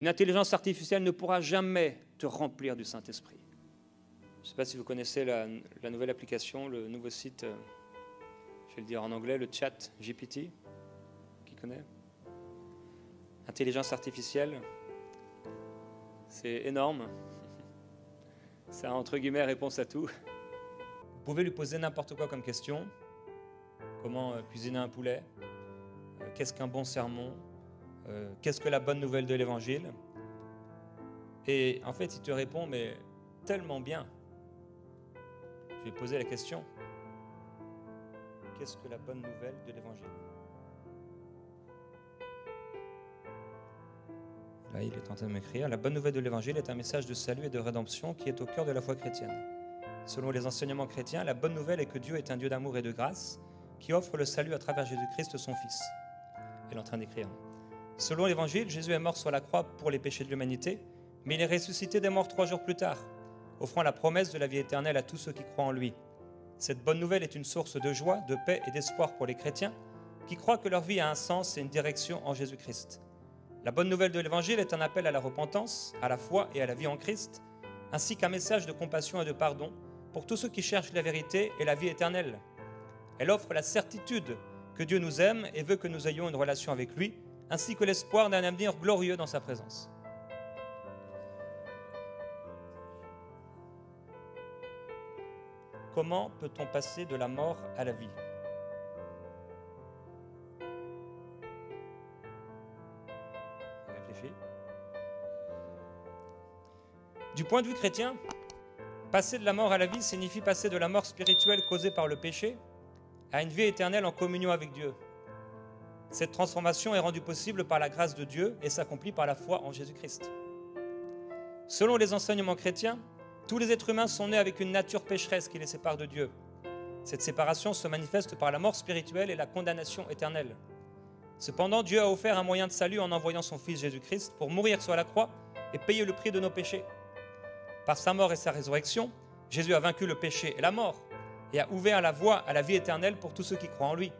Une intelligence artificielle ne pourra jamais te remplir du Saint-Esprit. Je ne sais pas si vous connaissez la nouvelle application, le nouveau site, je vais le dire en anglais, le chat GPT. Qui connaît? Intelligence artificielle, c'est énorme. Ça a entre guillemets réponse à tout. Vous pouvez lui poser n'importe quoi comme question. Comment cuisiner un poulet? Qu'est-ce qu'un bon sermon? Qu'est-ce que la bonne nouvelle de l'Évangile? Et en fait, il te répond, mais tellement bien. Je vais poser la question. Qu'est-ce que la bonne nouvelle de l'Évangile? Là, il est en train de m'écrire. La bonne nouvelle de l'Évangile est un message de salut et de rédemption qui est au cœur de la foi chrétienne. Selon les enseignements chrétiens, la bonne nouvelle est que Dieu est un Dieu d'amour et de grâce qui offre le salut à travers Jésus-Christ, son Fils. Elle est en train d'écrire. Selon l'Évangile, Jésus est mort sur la croix pour les péchés de l'humanité, mais il est ressuscité des morts 3 jours plus tard, offrant la promesse de la vie éternelle à tous ceux qui croient en lui. Cette bonne nouvelle est une source de joie, de paix et d'espoir pour les chrétiens qui croient que leur vie a un sens et une direction en Jésus-Christ. La bonne nouvelle de l'Évangile est un appel à la repentance, à la foi et à la vie en Christ, ainsi qu'un message de compassion et de pardon pour tous ceux qui cherchent la vérité et la vie éternelle. Elle offre la certitude que Dieu nous aime et veut que nous ayons une relation avec lui, ainsi que l'espoir d'un avenir glorieux dans sa présence. Comment peut-on passer de la mort à la vie? Réfléchis. Du point de vue chrétien, passer de la mort à la vie signifie passer de la mort spirituelle causée par le péché à une vie éternelle en communion avec Dieu. Cette transformation est rendue possible par la grâce de Dieu et s'accomplit par la foi en Jésus-Christ. Selon les enseignements chrétiens, tous les êtres humains sont nés avec une nature pécheresse qui les sépare de Dieu. Cette séparation se manifeste par la mort spirituelle et la condamnation éternelle. Cependant, Dieu a offert un moyen de salut en envoyant son Fils Jésus-Christ pour mourir sur la croix et payer le prix de nos péchés. Par sa mort et sa résurrection, Jésus a vaincu le péché et la mort et a ouvert la voie à la vie éternelle pour tous ceux qui croient en lui.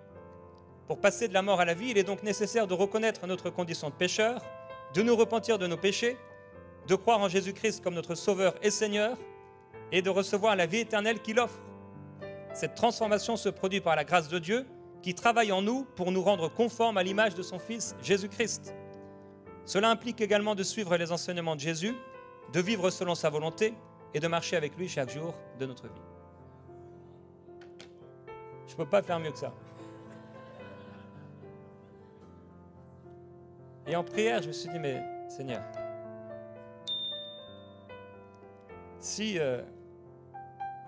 Pour passer de la mort à la vie, il est donc nécessaire de reconnaître notre condition de pécheur, de nous repentir de nos péchés, de croire en Jésus-Christ comme notre Sauveur et Seigneur et de recevoir la vie éternelle qu'il offre. Cette transformation se produit par la grâce de Dieu qui travaille en nous pour nous rendre conformes à l'image de son Fils Jésus-Christ. Cela implique également de suivre les enseignements de Jésus, de vivre selon sa volonté et de marcher avec lui chaque jour de notre vie. Je ne peux pas faire mieux que ça. Et en prière, je me suis dit, mais Seigneur, si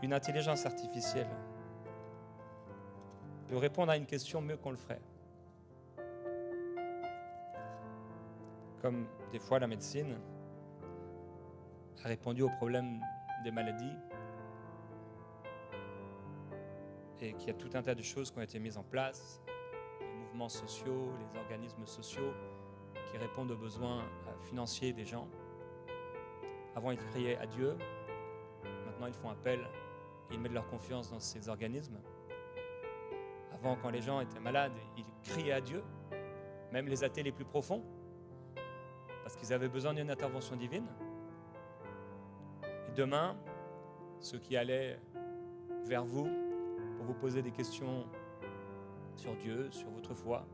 une intelligence artificielle peut répondre à une question mieux qu'on le ferait, comme des fois la médecine a répondu aux problèmes des maladies et qu'il y a tout un tas de choses qui ont été mises en place, les mouvements sociaux, les organismes sociaux qui répondent aux besoins financiers des gens. Avant, ils criaient à Dieu. Maintenant, ils font appel et ils mettent leur confiance dans ces organismes. Avant, quand les gens étaient malades, ils criaient à Dieu, même les athées les plus profonds, parce qu'ils avaient besoin d'une intervention divine. Et demain, ceux qui allaient vers vous pour vous poser des questions sur Dieu, sur votre foi,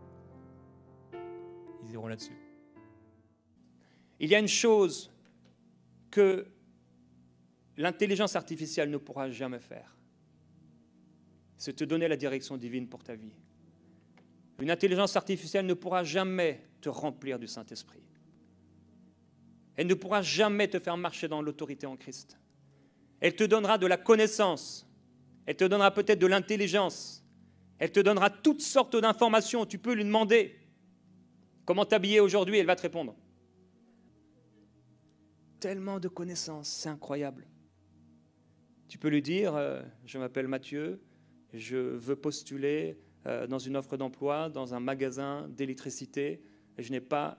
ils iront là-dessus. Il y a une chose que l'intelligence artificielle ne pourra jamais faire. C'est te donner la direction divine pour ta vie. Une intelligence artificielle ne pourra jamais te remplir du Saint-Esprit. Elle ne pourra jamais te faire marcher dans l'autorité en Christ. Elle te donnera de la connaissance. Elle te donnera peut-être de l'intelligence. Elle te donnera toutes sortes d'informations. Tu peux lui demander comment t'habiller aujourd'hui, elle va te répondre. Tellement de connaissances, c'est incroyable. Tu peux lui dire, je m'appelle Mathieu, je veux postuler dans une offre d'emploi, dans un magasin d'électricité, je n'ai pas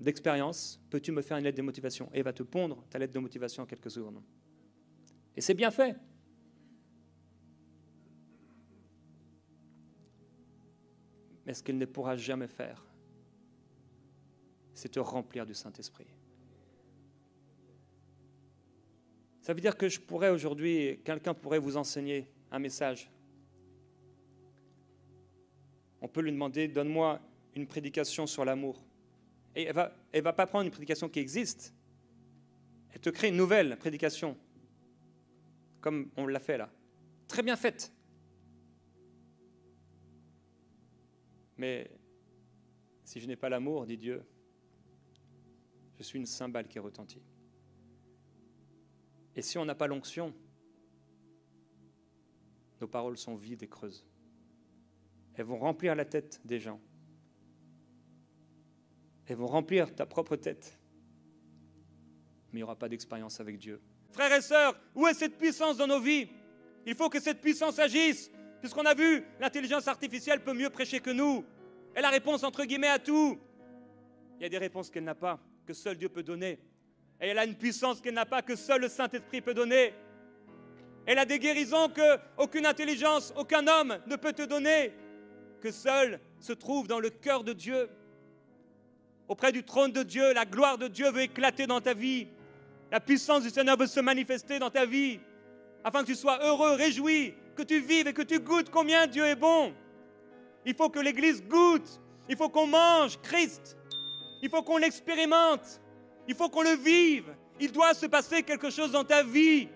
d'expérience, peux-tu me faire une lettre de motivation? Et elle va te pondre ta lettre de motivation en quelques secondes. Et c'est bien fait. Mais ce qu'elle ne pourra jamais faire, c'est te remplir du Saint-Esprit. Ça veut dire que je pourrais aujourd'hui, quelqu'un pourrait vous enseigner un message. On peut lui demander, donne-moi une prédication sur l'amour. Et elle va pas prendre une prédication qui existe. Elle te crée une nouvelle prédication, comme on l'a fait là. Très bien faite. Mais si je n'ai pas l'amour, dit Dieu, je suis une cymbale qui retentit. Et si on n'a pas l'onction, nos paroles sont vides et creuses. Elles vont remplir la tête des gens. Elles vont remplir ta propre tête. Mais il n'y aura pas d'expérience avec Dieu. Frères et sœurs, où est cette puissance dans nos vies? Il faut que cette puissance agisse. Puisqu'on a vu, l'intelligence artificielle peut mieux prêcher que nous. Elle a la réponse entre guillemets à tout. Il y a des réponses qu'elle n'a pas, que seul Dieu peut donner. Et elle a une puissance qu'elle n'a pas, que seul le Saint-Esprit peut donner. Elle a des guérisons qu'aucune intelligence, aucun homme ne peut te donner, que seul se trouve dans le cœur de Dieu. Auprès du trône de Dieu, la gloire de Dieu veut éclater dans ta vie. La puissance du Seigneur veut se manifester dans ta vie, afin que tu sois heureux, réjoui, que tu vives et que tu goûtes combien Dieu est bon. Il faut que l'Église goûte, il faut qu'on mange Christ, il faut qu'on l'expérimente, il faut qu'on le vive. Il doit se passer quelque chose dans ta vie.